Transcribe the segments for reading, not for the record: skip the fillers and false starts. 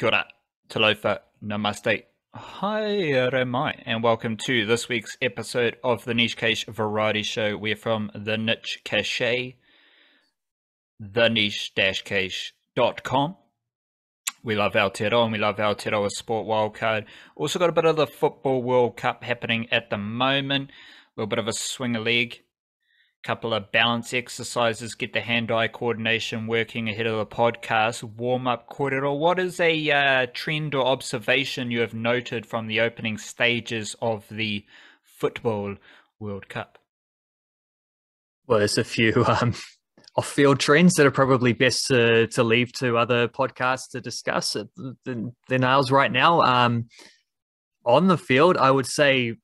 Kia ora, talofa, namaste, haere mai, and welcome to this week's episode of the Niche Cache Variety Show. We're from the Niche Cache, theniche-cache.com. We love Aotearoa and we love Aotearoa Sport Wildcard. Also got a bit of the Football World Cup happening at the moment. A little bit of a swing a leg. Couple of balance exercises, get the hand-eye coordination working ahead of the podcast. Warm-up kōrero. What is a trend or observation you have noted from the opening stages of the Football World Cup? Well, there's a few off-field trends that are probably best to leave to other podcasts to discuss. They're nails right now. On the field, I would say,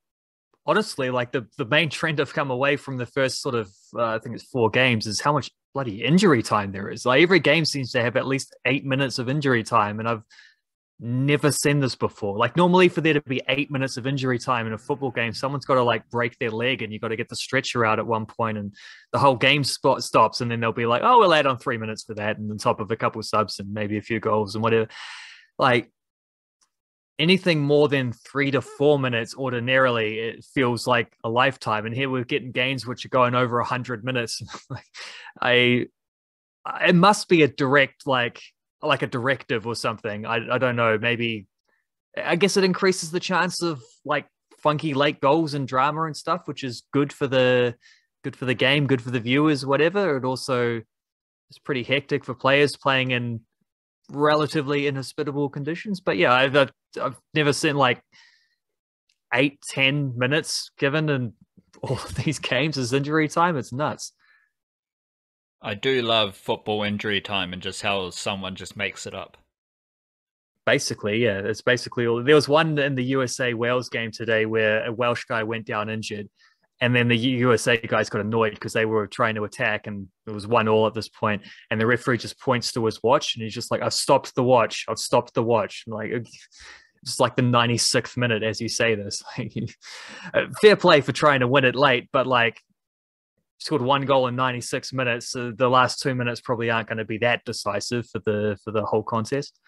honestly, like the main trend I've come away from the first sort of, I think it's 4 games, is how much bloody injury time there is. Like every game seems to have at least 8 minutes of injury time. And I've never seen this before. Like normally for there to be 8 minutes of injury time in a football game, someone's got to like break their leg and you've got to get the stretcher out at one point and the whole game stops. And then they'll be like, oh, we'll add on 3 minutes for that. And on top of a couple of subs and maybe a few goals and whatever. Like, anything more than 3 to 4 minutes ordinarily, it feels like a lifetime. And here we're getting games which are going over 100 minutes. It must be a direct, like a directive or something. I don't know. Maybe, I guess it increases the chance of like funky late goals and drama and stuff, which is good for the game, good for the viewers, whatever. It also is pretty hectic for players playing in relatively inhospitable conditions. But yeah, I've never seen like 8-10 minutes given in all of these games as injury time. It's nuts. I do love football injury time and just how someone just makes it up. Basically, yeah, it's basically all. There was one in the USA-Wales game today where a Welsh guy went down injured, and then the USA guys got annoyed because they were trying to attack and it was 1-1 at this point. And the referee just points to his watch and he's just like, I've stopped the watch. I'm like, it's like the 96th minute as you say this. Fair play for trying to win it late, but like scored 1 goal in 96 minutes. So the last 2 minutes probably aren't going to be that decisive for the whole contest.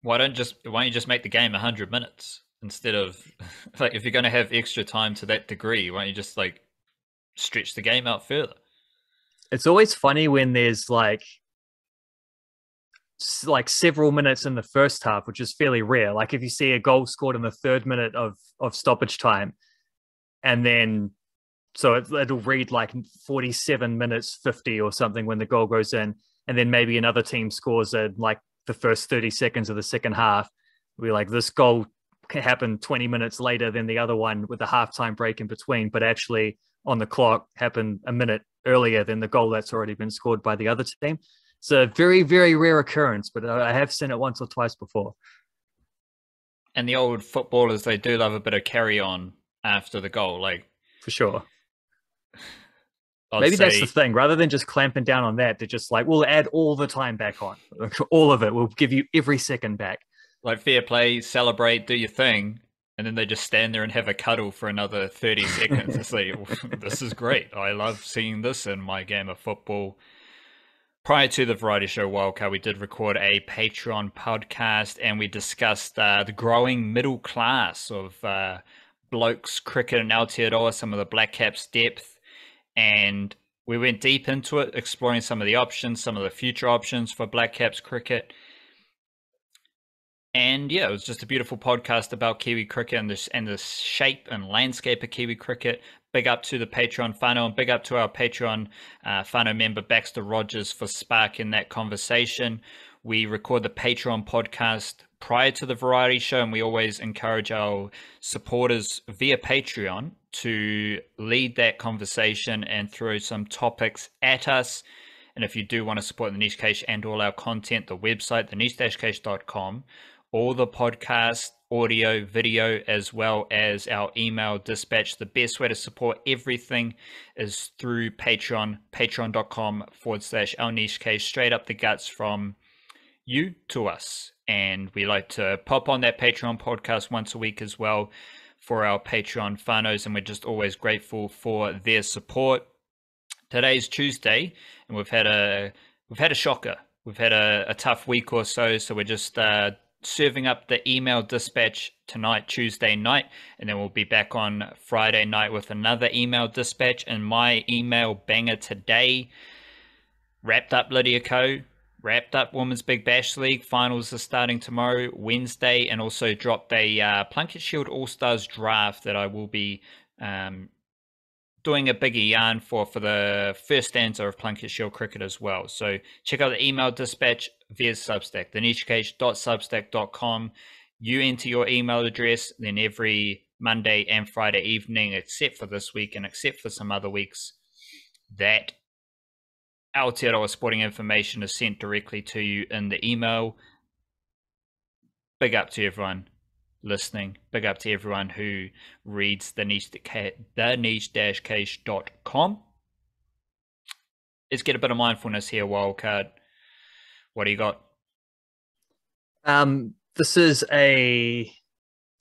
Why don't you just make the game 100 minutes? Instead of, like, if you're going to have extra time to that degree, why don't you just, like, stretch the game out further? It's always funny when there's, like several minutes in the first half, which is fairly rare. Like, if you see a goal scored in the 3rd minute of stoppage time, and then, so it'll read, like, 47 minutes 50 or something when the goal goes in, and then maybe another team scores in, like, the first 30 seconds of the second half. We're like, this goal happened 20 minutes later than the other one with the halftime break in between, but actually on the clock happened a minute earlier than the goal that's already been scored by the other team. It's a very, very rare occurrence, but I have seen it once or twice before. And the old footballers, they do love a bit of carry on after the goal, like, for sure. Maybe that's the thing. Rather than just clamping down on that, they're just like, we'll add all the time back on. All of it. We'll give you every second back. Like, fair play, celebrate, do your thing, and then they just stand there and have a cuddle for another 30 seconds. It's like, this is great. I love seeing this in my game of football. Prior to the Variety Show Wildcard, we did record a Patreon podcast, and we discussed the growing middle class of blokes cricket in Aotearoa, some of the Black Caps' depth, and we went deep into it, exploring some of the options, some of the future options for Black Caps cricket. And yeah, it was just a beautiful podcast about Kiwi cricket and the shape and landscape of Kiwi cricket. Big up to the Patreon whānau, and big up to our Patreon whānau member Baxter Rogers for sparking that conversation. We record the Patreon podcast prior to the Variety Show, and we always encourage our supporters via Patreon to lead that conversation and throw some topics at us. And if you do want to support the Niche Cache and all our content, the website, theniche-cache.com, all the podcast, audio, video, as well as our email dispatch. The best way to support everything is through Patreon, patreon.com/our niche cache, straight up the guts from you to us. And we like to pop on that Patreon podcast once a week as well for our Patreon whānaus, and we're just always grateful for their support. Today's Tuesday, and we've had a shocker. We've had a tough week or so, so we're just serving up the email dispatch tonight, Tuesday night, and then we'll be back on Friday night with another email dispatch. And my email banger today wrapped up Lydia Ko, wrapped up Women's Big Bash League. Finals are starting tomorrow, Wednesday, and also dropped a Plunket Shield All-Stars draft that I will be doing a bigger yarn for the first stanza of Plunket Shield Cricket as well. So check out the email dispatch via Substack, thenichecage.substack.com. You enter your email address, then every Monday and Friday evening, except for this week and except for some other weeks, that Aotearoa sporting information is sent directly to you in the email. Big up to everyone listening. Big up to everyone who reads theniche-cage.com. Let's get a bit of mindfulness here, Wildcard. What do you got? This is a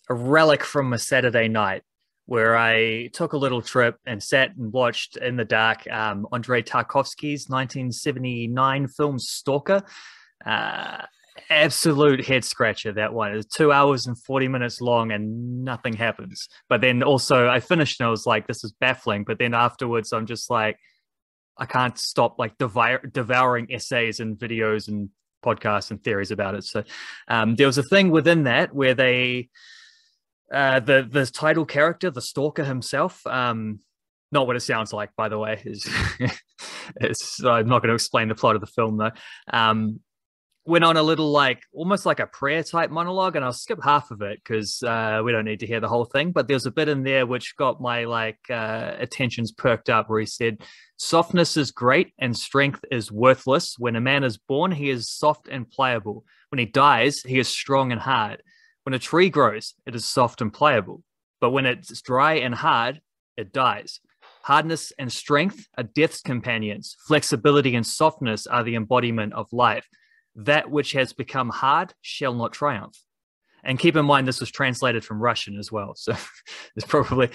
relic from a Saturday night where I took a little trip and sat and watched in the dark Andrei Tarkovsky's 1979 film Stalker. Absolute head scratcher, that one. It's 2 hours and 40 minutes long and nothing happens. But then also I finished and I was like, this is baffling. But then afterwards I'm just like, I can't stop like devouring essays and videos and podcasts and theories about it. So there was a thing within that where they the title character, the stalker himself, not what it sounds like, by the way, is I'm not going to explain the plot of the film though, went on a little like almost like a prayer type monologue, and I'll skip half of it because we don't need to hear the whole thing, but there's a bit in there which got my attentions perked up where he said, softness is great and strength is worthless. When a man is born, he is soft and pliable. When he dies, he is strong and hard. When a tree grows, it is soft and pliable. But when it's dry and hard, it dies. Hardness and strength are death's companions. Flexibility and softness are the embodiment of life. That which has become hard shall not triumph. And keep in mind, this was translated from Russian as well. So it's probably,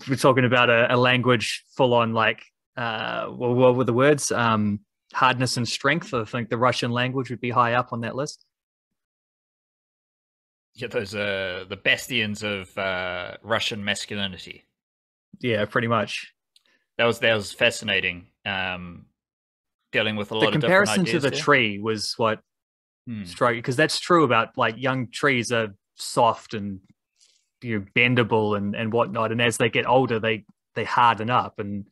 we're talking about a language full on like, what were the words? Hardness and strength. I think the Russian language would be high up on that list. Yeah, those are the bastions of Russian masculinity. Yeah, pretty much. That was fascinating. Dealing with a lot of different ideas. The comparison to the tree was what struck, because that's true about like young trees are soft and bendable and whatnot, and as they get older, they harden up. And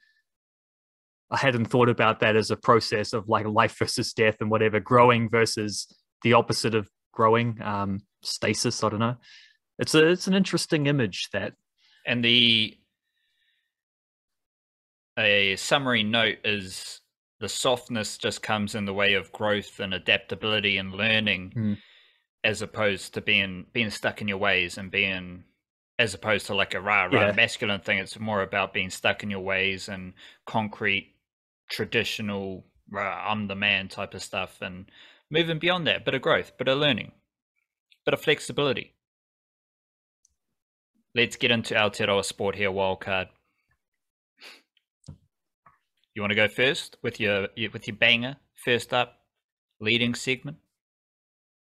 I hadn't thought about that as a process of like life versus death and whatever, growing versus the opposite of growing, stasis. I don't know. It's an interesting image that. And a summary note is the softness just comes in the way of growth and adaptability and learning, as opposed to being stuck in your ways and being, as opposed to like a rah-rah masculine thing. It's more about being stuck in your ways and concrete, traditional, I'm the man type of stuff, and moving beyond that. Bit of growth, bit of learning, bit of flexibility. Let's get into Aotearoa sport here, Wildcard. You want to go first with your banger? First up, leading segment.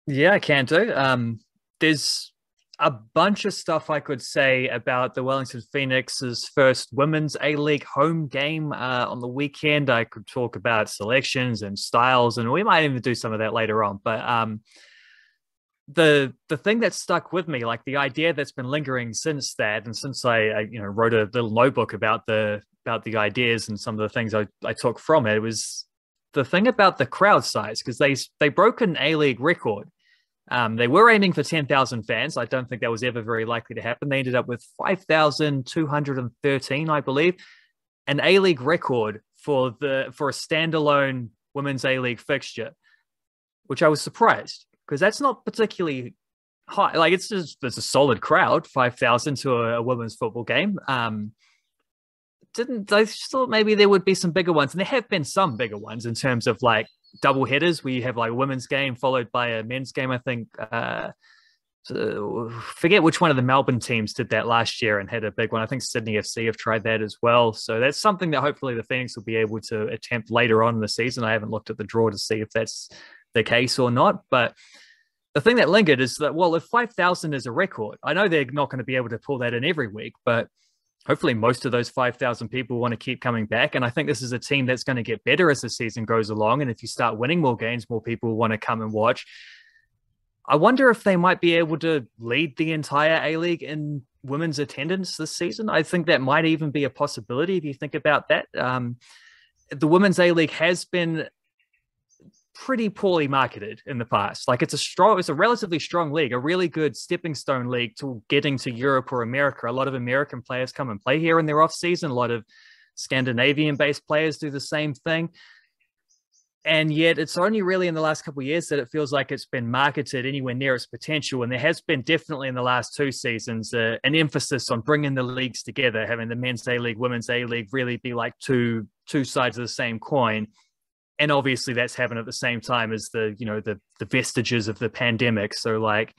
Yeah, I can do. There's a bunch of stuff I could say about the Wellington Phoenix's first women's A-League home game on the weekend. I could talk about selections and styles, and we might even do some of that later on. But the thing that stuck with me, like the idea that's been lingering since that, and since I wrote a little notebook about the ideas and some of the things I took from it, was the thing about the crowd size, because they broke an A-League record. They were aiming for 10,000 fans. I don't think that was ever very likely to happen. They ended up with 5,213, I believe, an A-League record for a standalone women's A-League fixture, which I was surprised, because that's not particularly high. Like it's a solid crowd, 5,000 to a women's football game. I thought maybe there would be some bigger ones, and there have been some bigger ones in terms of like double headers where you have like a women's game followed by a men's game. I think forget which one of the Melbourne teams did that last year and had a big one. I think Sydney FC have tried that as well. So that's something that hopefully the Phoenix will be able to attempt later on in the season. I haven't looked at the draw to see if that's the case or not. But the thing that lingered is that, well, if 5,000 is a record, I know they're not going to be able to pull that in every week, but hopefully most of those 5,000 people want to keep coming back. And I think this is a team that's going to get better as the season goes along. And if you start winning more games, more people want to come and watch. I wonder if they might be able to lead the entire A-League in women's attendance this season. I think that might even be a possibility if you think about that. The Women's A-League has been pretty poorly marketed in the past. Like it's a relatively strong league, a really good stepping stone league to getting to Europe or America. A lot of American players come and play here in their off season. A lot of Scandinavian based players do the same thing. And yet it's only really in the last couple of years that it feels like it's been marketed anywhere near its potential. And there has been definitely in the last 2 seasons an emphasis on bringing the leagues together, having the men's A-League, women's A-League really be like two sides of the same coin. And obviously that's happened at the same time as the vestiges of the pandemic. So like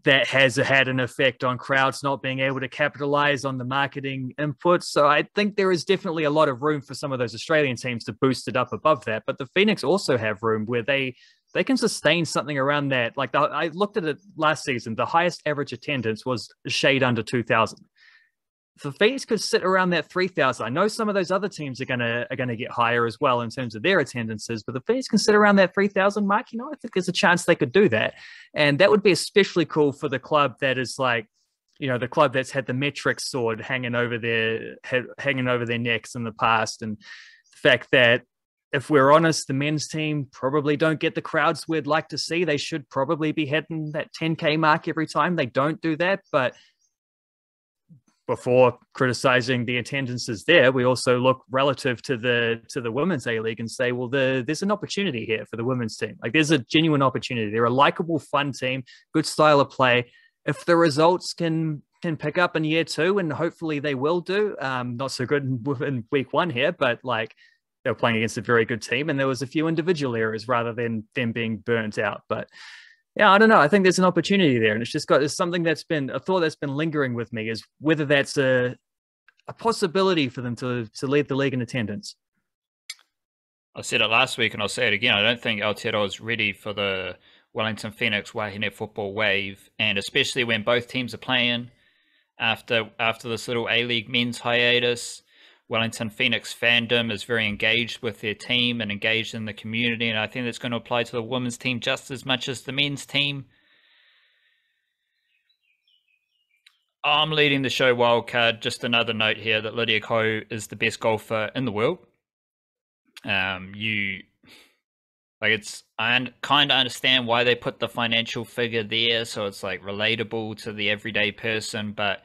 that has had an effect on crowds not being able to capitalize on the marketing inputs. So I think there is definitely a lot of room for some of those Australian teams to boost it up above that. But the Phoenix also have room where they can sustain something around that. Like I looked at it last season, the highest average attendance was a shade under 2,000. The Phoenix could sit around that 3,000. I know some of those other teams are gonna get higher as well in terms of their attendances, but the Phoenix can sit around that 3,000 mark. I think there's a chance they could do that, and that would be especially cool for the club that is like, the club that's had the metric sword hanging over their necks in the past, and the fact that, if we're honest, the men's team probably don't get the crowds we'd like to see. They should probably be hitting that 10K mark every time. They don't do that, but before criticizing the attendances there, we also look relative to the women's A-League and say, well, there's an opportunity here for the women's team. Like there's a genuine opportunity. They're a likable, fun team, good style of play. If the results can pick up in year 2, and hopefully they will do, not so good in week 1 here, but like they were playing against a very good team and there was a few individual errors rather than them being burnt out. But yeah, I don't know. I think there's an opportunity there, and there's something that's been a thought that's been lingering with me, is whether that's a possibility for them to lead the league in attendance. I said it last week, and I'll say it again. I don't think Aotearoa is ready for the Wellington Phoenix Wahine football wave, and especially when both teams are playing after this little A-League men's hiatus. Wellington Phoenix fandom is very engaged with their team and engaged in the community, and I think that's going to apply to the women's team just as much as the men's team. I'm leading the show wildcard. Just another note here that Lydia Ko is the best golfer in the world. I kind of understand why they put the financial figure there, so it's like relatable to the everyday person, but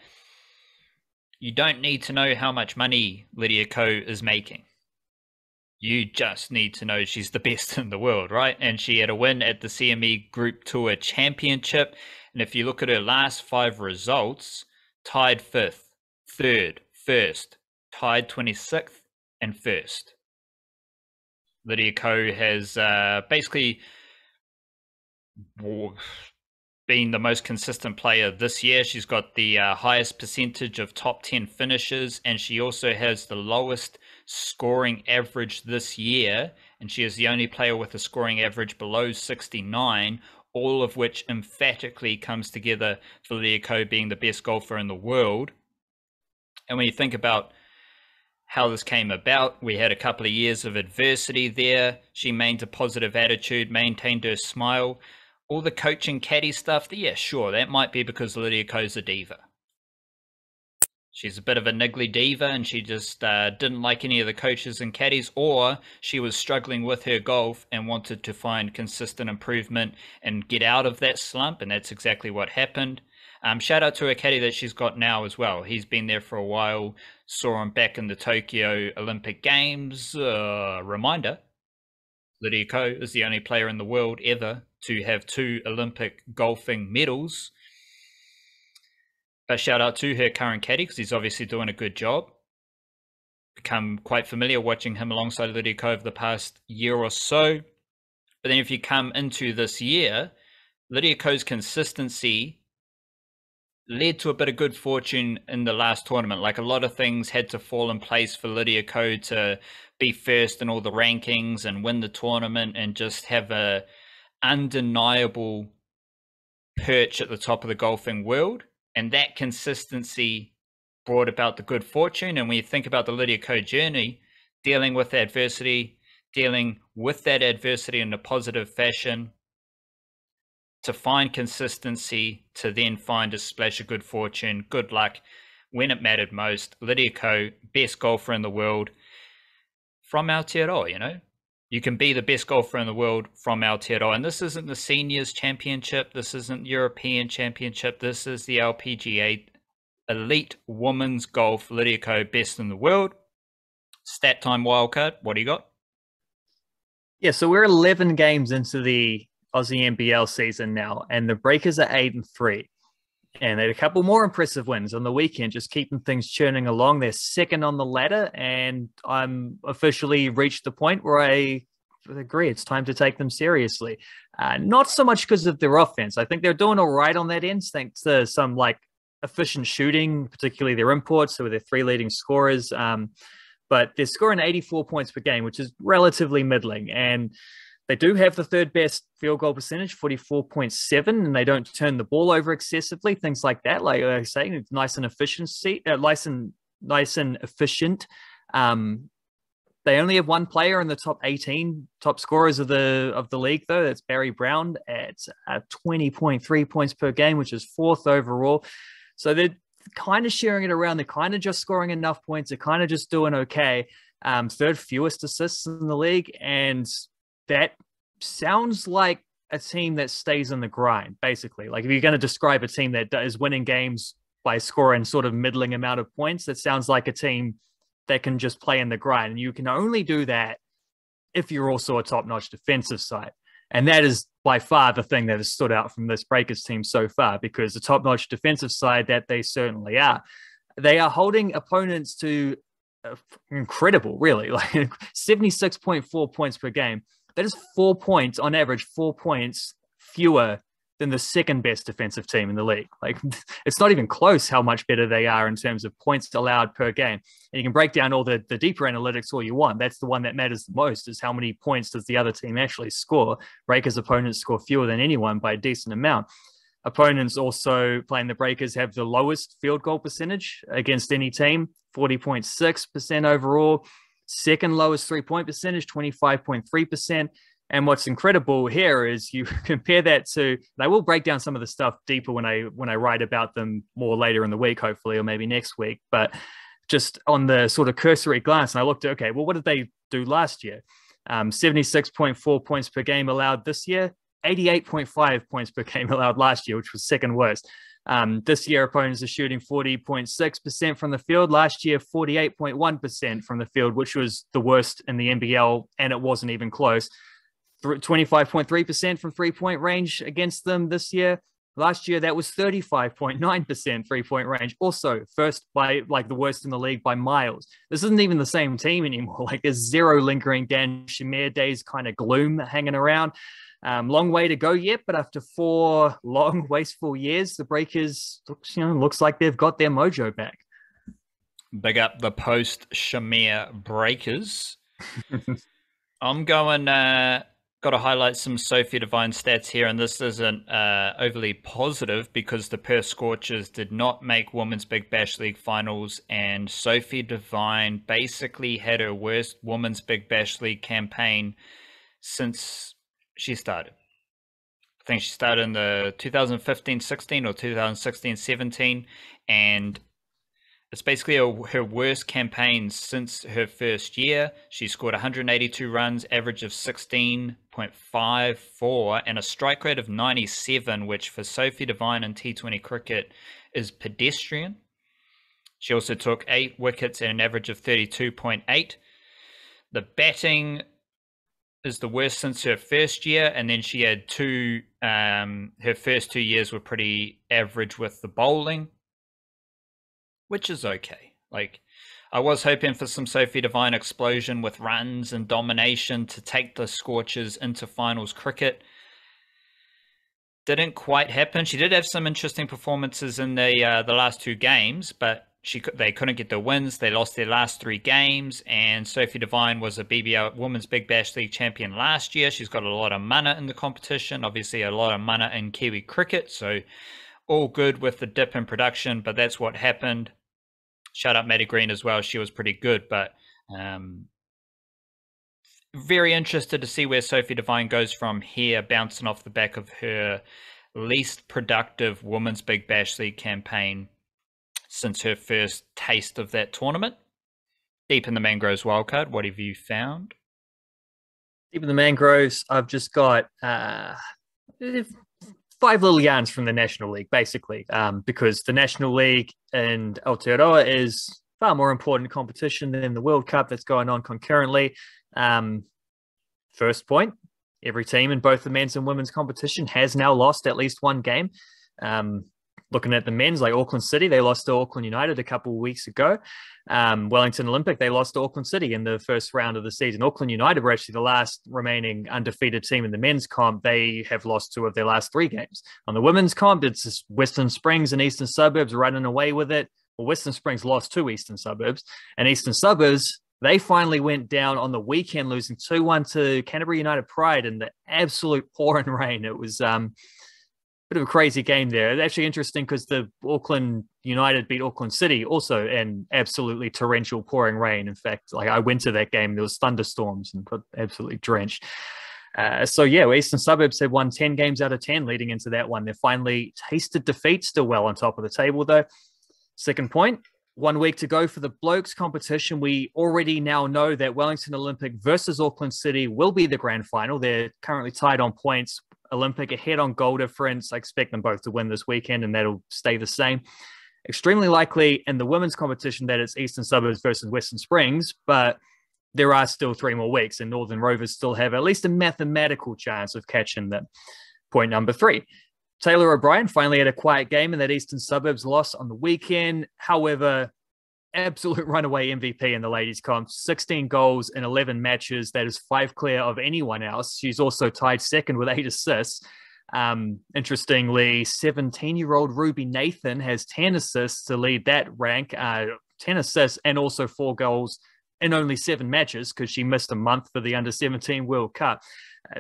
you don't need to know how much money Lydia Ko is making. You just need to know she's the best in the world, right? And she had a win at the CME Group Tour Championship. And if you look at her last 5 results, tied 5th, 3rd, 1st, tied 26th, and 1st. Lydia Ko has basically been the most consistent player this year. She's got the highest percentage of top 10 finishes, and she also has the lowest scoring average this year, and she is the only player with a scoring average below 69, all of which emphatically comes together for Lydia Ko being the best golfer in the world. And when you think about how this came about, we had a couple of years of adversity there. She maintained a positive attitude, maintained her smile. All the coaching caddy stuff, yeah, sure, that might be because Lydia Ko's a diva. She's a bit of a niggly diva, and she just didn't like any of the coaches and caddies, or she was struggling with her golf and wanted to find consistent improvement and get out of that slump, and that's exactly what happened. Shout out to a caddy that she's got now as well. He's been there for a while, saw him back in the Tokyo Olympic Games. Reminder, Lydia Ko is the only player in the world ever to have 2 Olympic golfing medals. But shout out to her current caddy, because he's obviously doing a good job. Become quite familiar watching him alongside Lydia Ko over the past year or so. But then if you come into this year, Lydia Ko's consistency led to a bit of good fortune in the last tournament. Like a lot of things had to fall in place for Lydia Ko to be first in all the rankings and win the tournament and just have a undeniable perch at the top of the golfing world. And that consistency brought about the good fortune. And when you think about the Lydia Ko journey, dealing with adversity, dealing with that adversity in a positive fashion, to find consistency, to then find a splash of good fortune, good luck when it mattered most. Lydia Ko, best golfer in the world from Aotearoa, you know? You can be the best golfer in the world from Aotearoa. And this isn't the seniors championship. This isn't European championship. This is the LPGA elite women's golf. Lydia Ko, best in the world. Stat time wildcard. What do you got? Yeah, so we're 11 games into the Aussie NBL season now, and the Breakers are 8-3. And they had a couple more impressive wins on the weekend, just keeping things churning along. They're second on the ladder, and I'm officially reached the point where I agree it's time to take them seriously. Not so much because of their offense. I think they're doing all right on that end, thanks to some like efficient shooting, particularly their imports, who are their three leading scorers. But they're scoring 84 points per game, which is relatively middling. And they do have the third best field goal percentage, 44.7, and they don't turn the ball over excessively. Things like that, like I say, it's nice and efficient. They only have one player in the top 18 top scorers of the league, though. That's Barry Brown at 20.3 points per game, which is fourth overall. So they're kind of sharing it around. They're kind of just scoring enough points. They're kind of just doing okay. Third fewest assists in the league, and that sounds like a team that stays in the grind, basically. Like if you're going to describe a team that is winning games by scoring sort of middling amount of points, that sounds like a team that can just play in the grind. And you can only do that if you're also a top-notch defensive side. And that is by far the thing that has stood out from this Breakers team so far, because the top-notch defensive side that they certainly are, they are holding opponents to incredible, really, like 76.4 points per game. That is 4 points on average, 4 points fewer than the second best defensive team in the league. Like it's not even close how much better they are in terms of points allowed per game. And you can break down all the deeper analytics all you want. That's the one that matters the most, is how many points does the other team actually score. Breakers opponents score fewer than anyone by a decent amount. Opponents also playing the Breakers have the lowest field goal percentage against any team, 40.6% overall. Second lowest three-point percentage, 25.3%. And what's incredible here is you compare that to, and I will break down some of the stuff deeper when I write about them more later in the week, hopefully, or maybe next week. But just on the sort of cursory glance, and I looked at, okay, well, what did they do last year? 76.4 points per game allowed this year, 88.5 points per game allowed last year, which was second worst. This year, opponents are shooting 40.6% from the field. Last year, 48.1% from the field, which was the worst in the NBL, and it wasn't even close. 25.3% from three-point range against them this year. Last year, that was 35.9% three-point range. Also, first by like the worst in the league by miles. This isn't even the same team anymore. Like there's zero lingering Dan Shamir days kind of gloom hanging around. Long way to go yet, but after 4 long, wasteful years, the Breakers looks like they've got their mojo back. Big up the post-Shamir Breakers. I'm going, got to highlight some Sophie Devine stats here, and this isn't overly positive because the Perth Scorchers did not make Women's Big Bash League finals, and Sophie Devine basically had her worst Women's Big Bash League campaign since she started. I think she started in the 2015-16 or 2016-17, and it's basically her worst campaign since her first year. She scored 182 runs, average of 16.54, and a strike rate of 97, which for Sophie Devine in T20 cricket is pedestrian. She also took 8 wickets at an average of 32.8. The batting is the worst since her first year, and then she had her first 2 years were pretty average with the bowling, which is okay. Like, I was hoping for some Sophie Devine explosion with runs and domination to take the Scorchers into finals cricket. didn't quite happen. She did have some interesting performances in the last two games, but they couldn't get the wins. They lost their last three games, and Sophie Devine was a BBL Women's Big Bash League champion last year. She's got a lot of mana in the competition, obviously a lot of mana in Kiwi cricket, so all good with the dip in production, but that's what happened. Shout out Maddie Green as well. She was pretty good, but very interested to see where Sophie Devine goes from here, bouncing off the back of her least productive Women's Big Bash League campaign since her first taste of that tournament. Deep in the Mangroves wildcard, what have you found? Deep in the Mangroves, I've just got 5 little yarns from the National League, basically, because the National League in Aotearoa is far more important competition than the World Cup that's going on concurrently. First point, every team in both the men's and women's competition has now lost at least one game. Looking at the men's, like Auckland City, they lost to Auckland United a couple of weeks ago. Wellington Olympic, they lost to Auckland City in the first round of the season. Auckland United were actually the last remaining undefeated team in the men's comp. They have lost 2 of their last 3 games. On the women's comp, it's Western Springs and Eastern Suburbs running away with it. Well, Western Springs lost to Eastern Suburbs, and Eastern Suburbs, they finally went down on the weekend, losing 2-1 to Canterbury United Pride in the absolute pouring rain. It was bit of a crazy game there. It's actually interesting because the Auckland United beat Auckland City also in absolutely torrential pouring rain. In fact, like I went to that game, there was thunderstorms and got absolutely drenched. So yeah, Eastern Suburbs had won 10 games out of 10 leading into that one. They've finally tasted defeat, still well on top of the table though. Second point, 1 week to go for the blokes competition. We already now know that Wellington Olympic versus Auckland City will be the grand final. They're currently tied on points. Olympic ahead on goal difference. I expect them both to win this weekend, and that'll stay the same. Extremely likely in the women's competition that it's Eastern Suburbs versus Western Springs, but there are still 3 more weeks, and Northern Rovers still have at least a mathematical chance of catching them. Point number 3. Taylor O'Brien finally had a quiet game in that Eastern Suburbs loss on the weekend. However, absolute runaway MVP in the ladies' comp. 16 goals in 11 matches. That is 5 clear of anyone else. She's also tied second with 8 assists. Interestingly, 17-year-old Ruby Nathan has 10 assists to lead that rank. 10 assists and also 4 goals in only 7 matches because she missed a month for the Under-17 World Cup.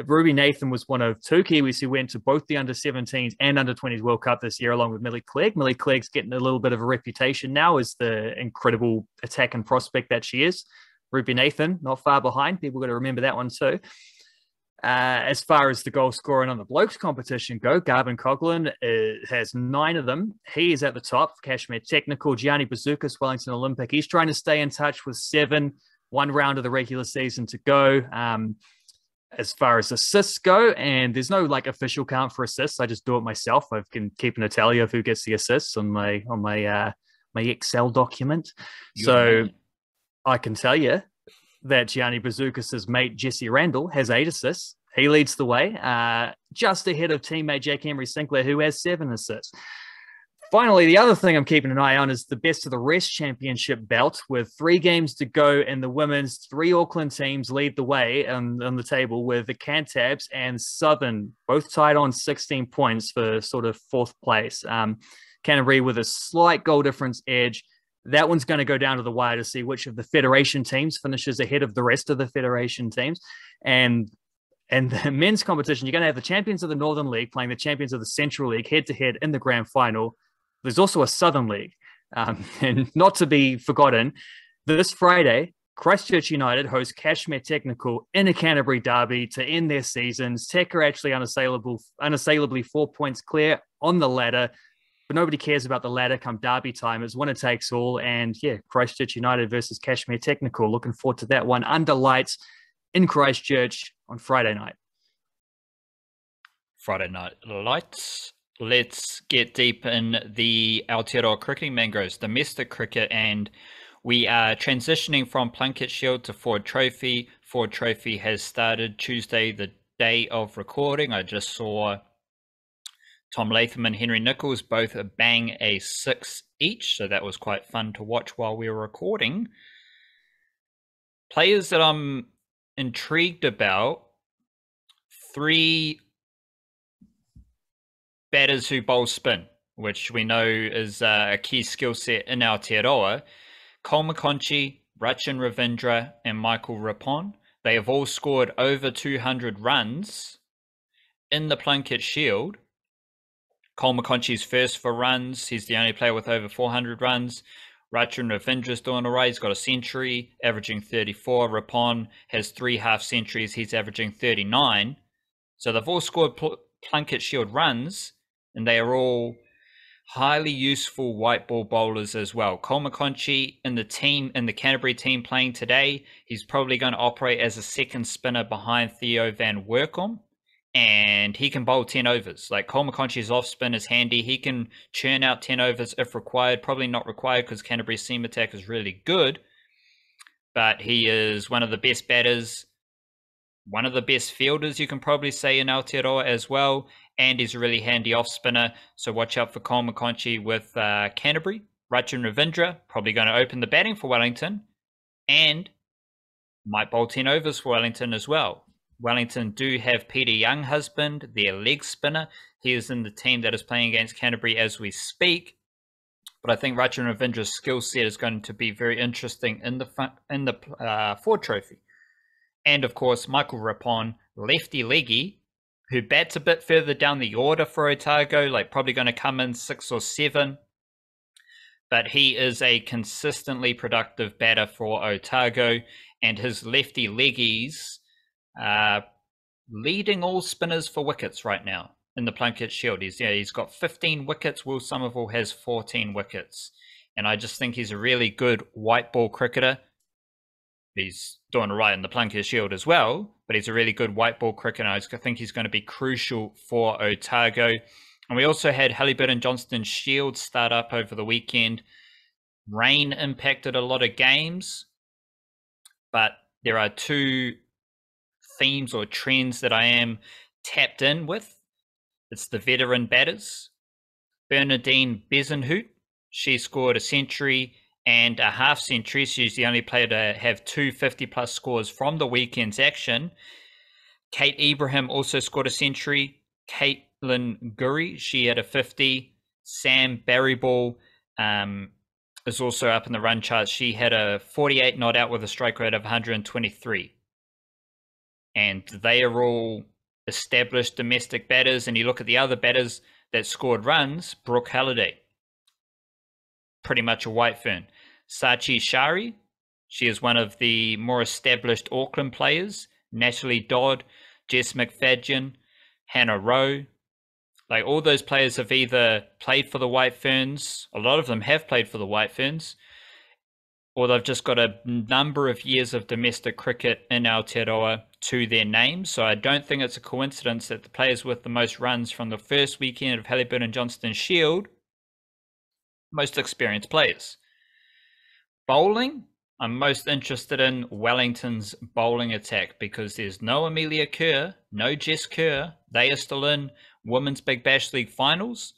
Ruby Nathan was one of 2 Kiwis who went to both the Under-17s and Under-20s World Cup this year, along with Millie Clegg. Millie Clegg's getting a little bit of a reputation now as the incredible attacking prospect that she is. Ruby Nathan, not far behind. People got to remember that one too. As far as the goal scoring on the blokes competition go, Garvin Coughlin has 9 of them. He is at the top. Kashmir Technical, Gianni Bazoukas, Wellington Olympic. He's trying to stay in touch with 7, 1 round of the regular season to go. As far as assists go, and there's no like official count for assists. I just do it myself. I can keep an tally of who gets the assists on my Excel document. So I can tell you that Gianni Bazoukas' mate Jesse Randall has 8 assists. He leads the way, just ahead of teammate Jack Emery Sinclair, who has 7 assists. Finally, the other thing I'm keeping an eye on is the Best of the Rest Championship belt with 3 games to go in the women's. 3 Auckland teams lead the way on the table with the Cantabs and Southern both tied on 16 points for sort of 4th place. Canterbury with a slight goal difference edge. That one's going to go down to the wire to see which of the Federation teams finishes ahead of the rest of the Federation teams. And the men's competition, you're going to have the champions of the Northern League playing the champions of the Central League head-to-head in the grand final. There's also a Southern League. And not to be forgotten, this Friday, Christchurch United host Kashmir Technical in a Canterbury derby to end their seasons. Tech are actually unassailably 4 points clear on the ladder, but nobody cares about the ladder come derby time. It's winner takes all. And yeah, Christchurch United versus Kashmir Technical. Looking forward to that one under lights in Christchurch on Friday night. Friday night lights. Let's get deep in the Aotearoa cricketing Mangroves, domestic cricket, and we are transitioning from Plunket Shield to Ford Trophy. Ford Trophy has started Tuesday, the day of recording. I just saw Tom Latham and Henry Nichols both bang a 6 each, so that was quite fun to watch while we were recording. Players that I'm intrigued about, 3 batters who bowl spin, which we know is a key skill set in Aotearoa. Cole McConchie, Rachin Ravindra, and Michael Rapon, they have all scored over 200 runs in the Plunket Shield. Cole McConchie's first for runs. He's the only player with over 400 runs. Rachin Ravindra's doing all right. He's got a century, averaging 34. Rapon has 3 half centuries. He's averaging 39. So they've all scored Plunket Shield runs, and they are all highly useful white ball bowlers as well. Cole McConchie in the Canterbury team playing today, he's probably going to operate as a second spinner behind Theo van Workum. And he can bowl 10 overs. Like Cole McConchie's off spin is handy. He can churn out 10 overs if required. Probably not required because Canterbury's seam attack is really good. But he is one of the best batters, one of the best fielders, you can probably say, in Aotearoa as well. And he's a really handy off spinner. So watch out for Cole McConchie with Canterbury. Rachin Ravindra, probably going to open the batting for Wellington. And might bowl 10 overs for Wellington as well. Wellington do have Peter Younghusband, their leg spinner. He is in the team that is playing against Canterbury as we speak. But I think Rachin Ravindra's skill set is going to be very interesting in the Ford Trophy. And of course, Michael Rapon, lefty leggy, who bats a bit further down the order for Otago, like probably going to come in 6 or 7. But he is a consistently productive batter for Otago, and his lefty leggies leading all spinners for wickets right now in the Plunket Shield. He's got 15 wickets. Will Somerville has 14 wickets. And I just think he's a really good white ball cricketer. He's doing all right in the Plunket Shield as well, but he's a really good white ball cricketer. I think he's going to be crucial for Otago. And we also had Halliburton Johnston Shield start up over the weekend. Rain impacted a lot of games, but there are 2 themes or trends that I am tapped in with. It's the veteran batters. Bernadine Bezenhout, she scored a century and a half century. She's the only player to have 2 50-plus scores from the weekend's action. Kate Ibrahim also scored a century. Caitlin Gurry, she had a 50. Sam Barryball is also up in the run charts. She had a 48 not out with a strike rate of 123. And they are all established domestic batters. And you look at the other batters that scored runs, Brooke Halliday, pretty much a white fern. Sachi Shari, she is one of the more established Auckland players. Natalie Dodd, Jess McFadden, Hannah Rowe. Like all those players have either played for the White Ferns, a lot of them have played for the White Ferns, or they've just got a number of years of domestic cricket in Aotearoa to their name. So I don't think it's a coincidence that the players with the most runs from the first weekend of Halliburton Johnston Shield, most experienced players. Bowling, I'm most interested in Wellington's bowling attack because there's no Amelia Kerr, no Jess Kerr. They are still in Women's Big Bash League finals.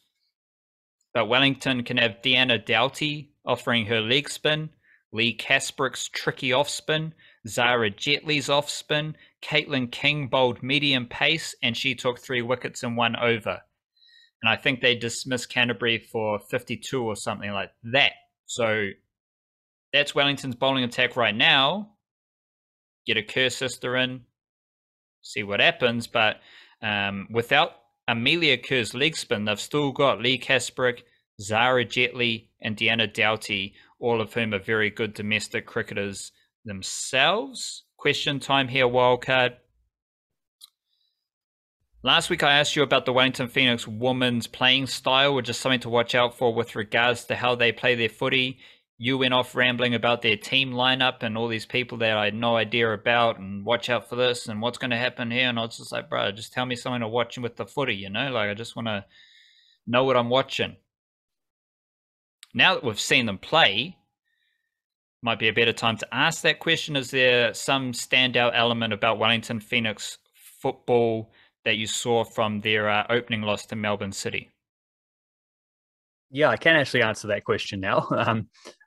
But Wellington can have Deanna Doughty offering her leg spin, Lee Kasprick's tricky off spin, Zara Jetley's off spin, Caitlin King bowled medium pace, and she took 3 wickets in 1 over. And I think they dismissed Canterbury for 52 or something like that. So that's Wellington's bowling attack right now. Get a Kerr sister in, see what happens. But without Amelia Kerr's leg spin, they've still got Lee Kasprick, Zara Jetley, and Deanna Doughty, all of whom are very good domestic cricketers themselves. Question time here, Wildcard. Last week I asked you about the Wellington Phoenix women's playing style, which is something to watch out for with regards to how they play their footy. You went off rambling about their team lineup and all these people that I had no idea about, and watch out for this and what's going to happen here. And I was just like, bro, just tell me something to watch with the footy, you know? Like, I just want to know what I'm watching. Now that we've seen them play, might be a better time to ask that question. Is there some standout element about Wellington Phoenix football that you saw from their opening loss to Melbourne City? Yeah, I can actually answer that question now.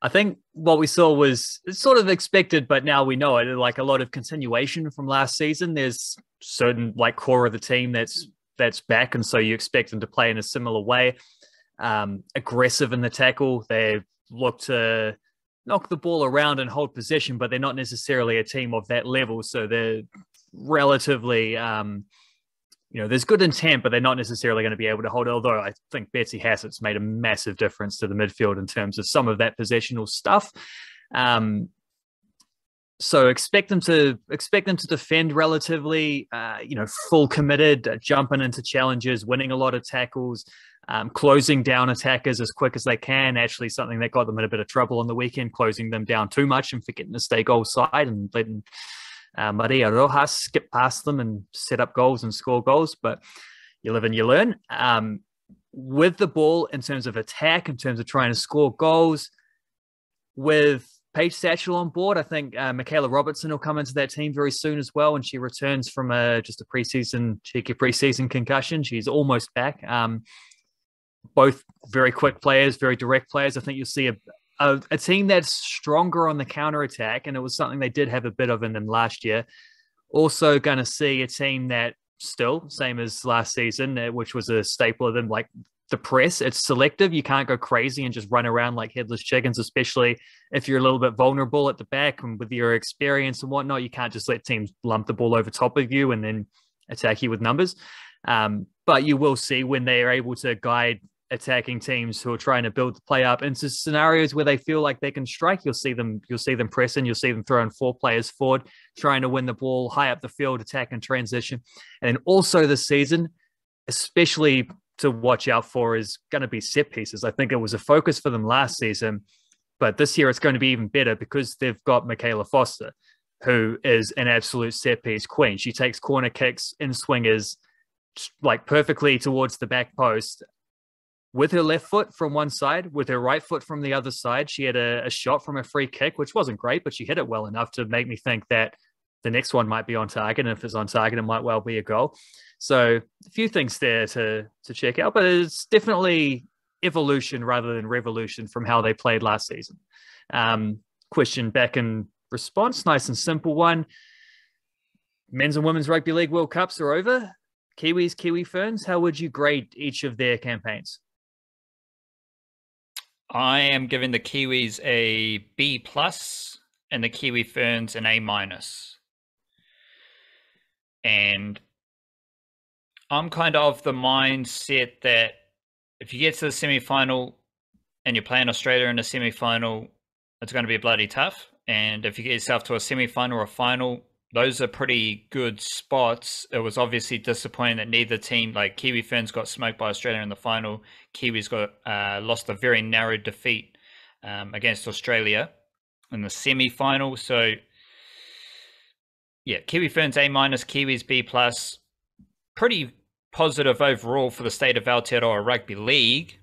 I think what we saw was sort of expected, but now we know it. Like a lot of continuation from last season. There's certain like core of the team that's that's back, and so you expect them to play in a similar way. Aggressive in the tackle. They look to knock the ball around and hold possession, but they're not necessarily a team of that level. So they're relatively, there's good intent, but they're not necessarily going to be able to hold it. Although I think Betsy Hassett's made a massive difference to the midfield in terms of some of that possessional stuff. So expect them to defend relatively, full committed, jumping into challenges, winning a lot of tackles, closing down attackers as quick as they can. Actually, something that got them in a bit of trouble on the weekend, closing them down too much and forgetting to stay goal side and letting Maria Rojas skip past them and set up goals and score goals. But you live and you learn. With the ball, in terms of attack, in terms of trying to score goals, with Paige Satchel on board, I think Michaela Robertson will come into that team very soon as well, and she returns from just a cheeky preseason concussion. She's almost back. Both very quick players, very direct players. I think you'll see a team that's stronger on the counter attack, and it was something they did have a bit of in them last year. Also going to see a team that still, same as last season, which was a staple of them, like the press. It's selective. You can't go crazy and just run around like headless chickens, especially if you're a little bit vulnerable at the back and with your experience and whatnot. You can't just let teams lump the ball over top of you and then attack you with numbers. But you will see when they are able to guide attacking teams who are trying to build the play up into scenarios where they feel like they can strike. You'll see them pressing. You'll see them throwing 4 players forward, trying to win the ball high up the field, attack and transition. And then also this season, especially to watch out for, is going to be set pieces. I think it was a focus for them last season, but this year it's going to be even better because they've got Michaela Foster, who is an absolute set piece queen. She takes corner kicks in swingers like perfectly towards the back post with her left foot from one side, with her right foot from the other side. She had a shot from a free kick, which wasn't great, but she hit it well enough to make me think that the next one might be on target. And if it's on target, it might well be a goal. So a few things there to check out, but it's definitely evolution rather than revolution from how they played last season. Question back in response, nice and simple one. Men's and Women's Rugby League World Cups are over. Kiwis, Kiwi Ferns, how would you grade each of their campaigns? I am giving the Kiwis a B+ and the Kiwi Ferns an A-. And I'm kind of the mindset that if you get to the semi-final and you're playing Australia in a semi-final, it's going to be bloody tough. And if you get yourself to a semi-final or a final, those are pretty good spots. It was obviously disappointing that neither team, like Kiwi Ferns got smoked by Australia in the final. Kiwis got lost a very narrow defeat against Australia in the semi-final. So yeah, Kiwi Ferns A-, Kiwis B+. Pretty positive overall for the state of Aotearoa Rugby League.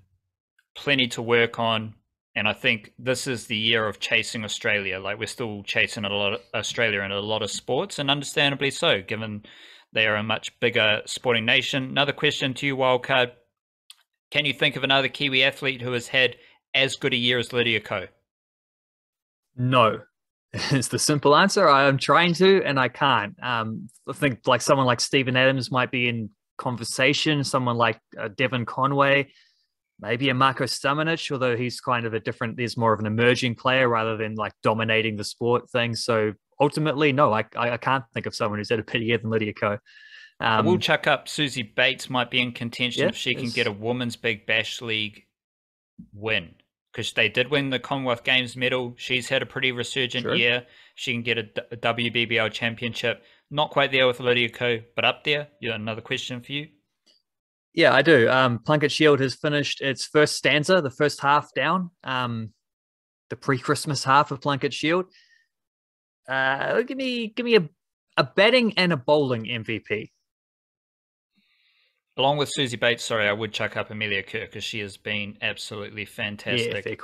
Plenty to work on. And I think this is the year of chasing Australia. Like, we're still chasing a lot of Australia in a lot of sports, and understandably so, given they are a much bigger sporting nation. Another question to you, Wildcard. Can you think of another Kiwi athlete who has had as good a year as Lydia Ko? No. It's the simple answer. I'm trying to, and I can't. I think like someone like Stephen Adams might be in conversation. Someone like Devon Conway, maybe a Marko Stamenic, although he's kind of there's more of an emerging player rather than like dominating the sport thing. So ultimately, no, I can't think of someone who's had a better year than Lydia Ko. I will chuck up Susie Bates might be in contention if she can get a Women's Big Bash League win. Because they did win the Commonwealth Games medal. She's had a pretty resurgent year. She can get a WBBL championship. Not quite there with Lydia Ko, but up there. Another question for you. Yeah, I do. Plunket Shield has finished its first stanza, the first half down, the pre-Christmas half of Plunket Shield. Give me a batting and a bowling MVP. Along with Susie Bates, sorry, I would chuck up Amelia Kirk because she has been absolutely fantastic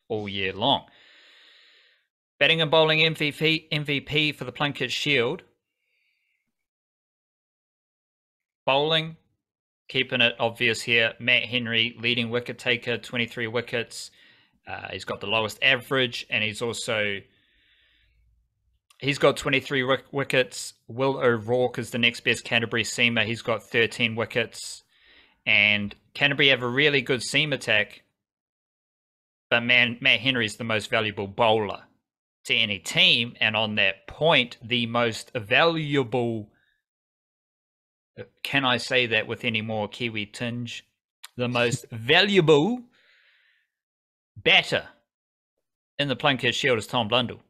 all year long. Batting and bowling MVP for the Plunket Shield. Bowling, keeping it obvious here, Matt Henry, leading wicket taker, 23 wickets. He's got the lowest average, and he's also He's got 23 wickets. Will O'Rourke is the next best Canterbury seamer. He's got 13 wickets. And Canterbury have a really good seam attack. But Matt Henry's the most valuable bowler to any team. And on that point, the most valuable, can I say that with any more Kiwi tinge? The most valuable batter in the Plunket Shield is Tom Blundell.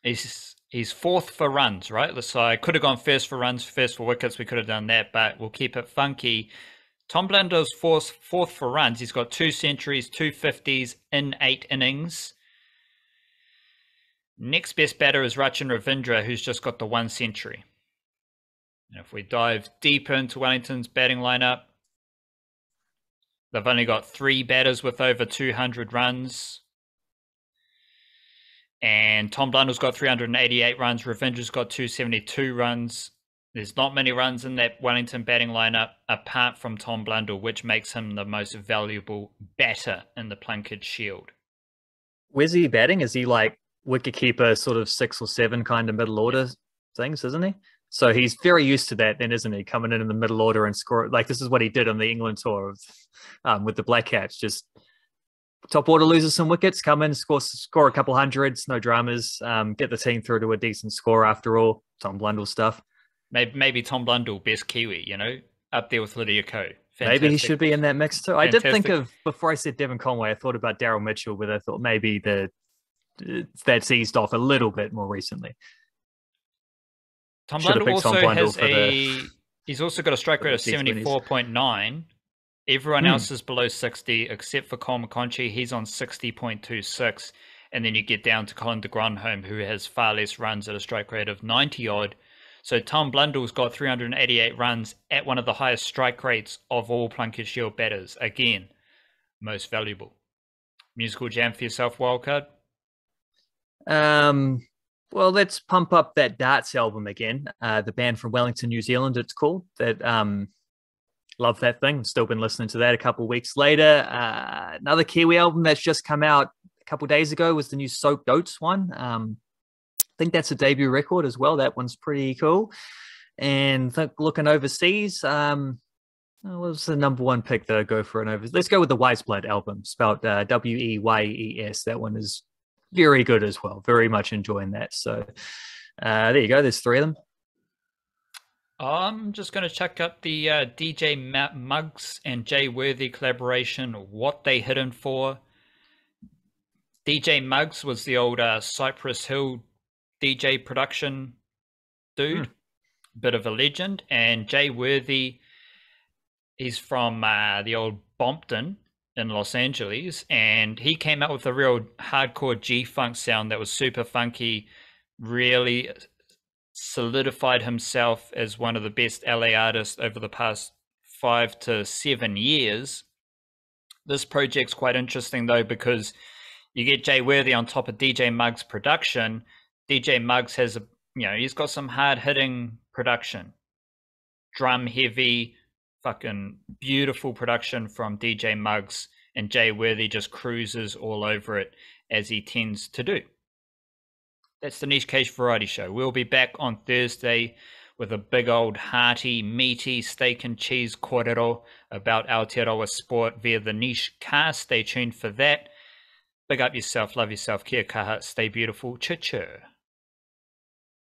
He's fourth for runs, right? So I could have gone first for runs, first for wickets. We could have done that, but we'll keep it funky. Tom Blundell's fourth for runs. He's got 2 centuries, 2 50s in 8 innings. Next best batter is Rachin Ravindra, who's just got the 1 century. And if we dive deeper into Wellington's batting lineup, they've only got 3 batters with over 200 runs. And Tom Blundell's got 388 runs. Ravindra's got 272 runs. There's not many runs in that Wellington batting lineup apart from Tom Blundell, which makes him the most valuable batter in the Plunket Shield. Where's he batting? Is he like wicketkeeper, sort of 6 or 7 kind of middle order things, isn't he? So he's very used to that then, isn't he? Coming in the middle order and score. Like this is what he did on the England tour with the Black Caps. Just top order loses some wickets, come in, score a couple hundreds, no dramas, get the team through to a decent score after all. Tom Blundell stuff. Maybe Tom Blundell, best Kiwi, up there with Lydia Ko. Maybe he should be in that mix too. Fantastic. I did think of, before I said Devon Conway, I thought about Daryl Mitchell, but I thought maybe that's eased off a little bit more recently. Tom Blundell he's also got a strike rate of 74.9. Everyone else is below 60 except for Cole McConchie. He's on 60.26. And then you get down to Colin de Grandhomme, who has far less runs at a strike rate of 90 odd. So Tom Blundell's got 388 runs at one of the highest strike rates of all Plunket Shield batters. Again, most valuable. Musical jam for yourself, Wildcard? Well, let's pump up that Darts album again. The band from Wellington, New Zealand, it's called. Love that thing. Still been listening to that a couple of weeks later. Another Kiwi album that's just come out a couple of days ago was the new Soaked Oats one. I think that's a debut record as well. That one's pretty cool. And looking overseas, what was the number 1 pick that I go for? Let's go with the Wise Blood album, spelled Weyes. That one is very good as well. Very much enjoying that. So there you go. There's 3 of them. I'm just going to chuck up the DJ Muggs and Jay Worthy collaboration, What They Hidden For. DJ Muggs was the old Cypress Hill DJ production dude, bit of a legend. And Jay Worthy, he's from the old Bompton in Los Angeles, and he came out with a real hardcore G-funk sound that was super funky, really solidified himself as one of the best LA artists over the past 5 to 7 years. This project's quite interesting though, because you get Jay Worthy on top of DJ Muggs' production. DJ Muggs has he's got some hard hitting production, drum heavy, fucking beautiful production from DJ Muggs, and Jay Worthy just cruises all over it as he tends to do. That's the Niche Cage Variety Show. We'll be back on Thursday with a big old hearty, meaty steak and cheese kōrero about Aotearoa sport via the Niche Cast. Stay tuned for that. Big up yourself, love yourself, kia kaha, stay beautiful, chur.